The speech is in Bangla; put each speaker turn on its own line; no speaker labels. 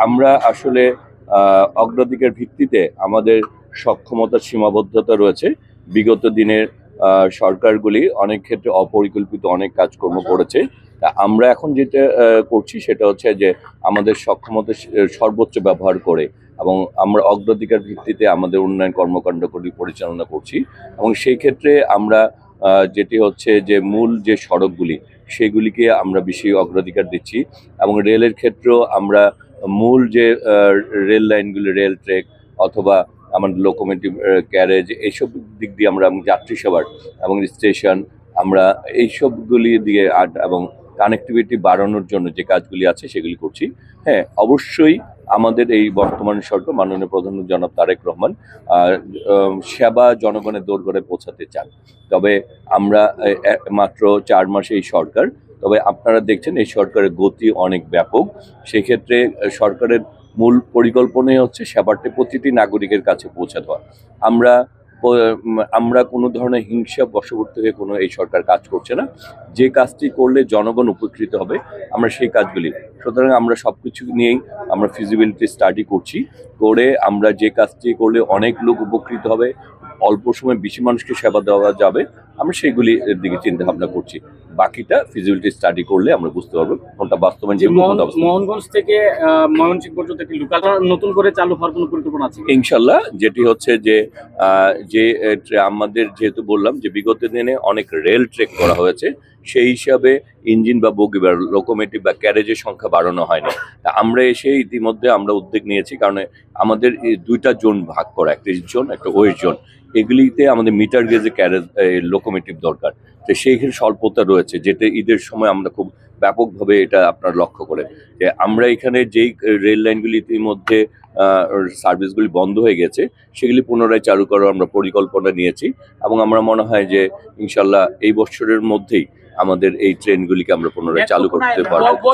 আমরা আসলে অগ্রাধিকার ভিত্তিতে আমাদের সক্ষমতার সীমাবদ্ধতা রয়েছে। বিগত দিনের সরকারগুলি অনেক ক্ষেত্রে অপরিকল্পিত অনেক কাজকর্ম করেছে। তা আমরা এখন যেটা করছি সেটা হচ্ছে যে আমাদের সক্ষমতা সর্বোচ্চ ব্যবহার করে এবং আমরা অগ্রাধিকার ভিত্তিতে আমাদের উন্নয়ন কর্মকাণ্ডগুলি পরিচালনা করছি এবং সেই ক্ষেত্রে আমরা যেটি হচ্ছে যে মূল যে সড়কগুলি সেগুলিকে আমরা বেশি অগ্রাধিকার দিচ্ছি এবং রেলের ক্ষেত্রেও আমরা মূল যে রেল লাইনগুলি রেল ট্রেক অথবা আমাদের লোকোমোটিভ গ্যারেজ এইসব দিক দিয়ে আমরা যাত্রী সেবার এবং স্টেশন আমরা এইসবগুলি দিয়ে এবং কানেক্টিভিটি বাড়ানোর জন্য যে কাজগুলি আছে সেগুলি করছি। হ্যাঁ, অবশ্যই আমাদের এই বর্তমান সরকার মাননীয় প্রধানমন্ত্রী জনাব তারেক রহমান সেবা জনগণের দোরগোড়ায় পৌঁছাতে চান। তবে আমরা মাত্র 4 মাসে এই সরকার, তবে আপনারা দেখছেন এই সরকারের গতি অনেক ব্যাপক। সেক্ষেত্রে সরকারের মূল পরিকল্পনাই হচ্ছে সেবাটি প্রতিটি নাগরিকের কাছে পৌঁছে দেওয়া। আমরা কোনো ধরনের হিংসা বশবর্তী হয়ে কোনো এই সরকার কাজ করছে না। যে কাজটি করলে জনগণ উপকৃত হবে আমরা সেই কাজগুলি, সুতরাং আমরা সব কিছু নিয়েই আমরা ফিজিবিলিটি স্টাডি করছি, করে আমরা যে কাজটি করলে অনেক লোক উপকৃত হবে, অল্প সময় বেশি মানুষকে সেবা দেওয়া যাবে, আমরা সেগুলির দিকে চিন্তা ভাবনা করছি। বাকিটা ফিজিবিলিটি স্টাডি করলে আমরা বুঝতে পারবো কোনটা বাস্তবায়ন।
মোহনগঞ্জ থেকে ময়মনসিংহ পর্যন্ত একটি লোকাল নতুন করে চালু হওয়ার কোনো পরিকল্পনা আছে
ইনশাল্লাহ, যেটি হচ্ছে যে আমাদের যেহেতু বললাম যে বিগত দিনে অনেক রেল ট্রেক করা হয়েছে, সেই হিসাবে ইঞ্জিন বা বগি বা লোকোমোটিভ বা ক্যারেজের সংখ্যা বাড়ানো হয়নি। তা আমরা এসে ইতিমধ্যে আমরা উদ্যোগ নিয়েছি, কারণ আমাদের এই 2টা জোন ভাগ করা, একটা ইস্ট জোন একটা ওয়েস্ট জোন। এগুলিতে আমাদের মিটার গেজে ক্যারেজ লোকোমোটিভ দরকার। তো সেইখানে স্বল্পতা রয়েছে, যেটা ঈদের সময় আমরা খুব ব্যাপকভাবে এটা আপনার লক্ষ্য করে যে আমরা এখানে যেই রেল লাইনগুলি ইতিমধ্যে সার্ভিসগুলি বন্ধ হয়ে গেছে সেগুলি পুনরায় চালু করার আমরা পরিকল্পনা নিয়েছি এবং আমরা মনে হয় যে ইনশাল্লাহ এই বছরের মধ্যেই আমাদের এই ট্রেনগুলিকে আমরা পুনরায় চালু করতে পারবো।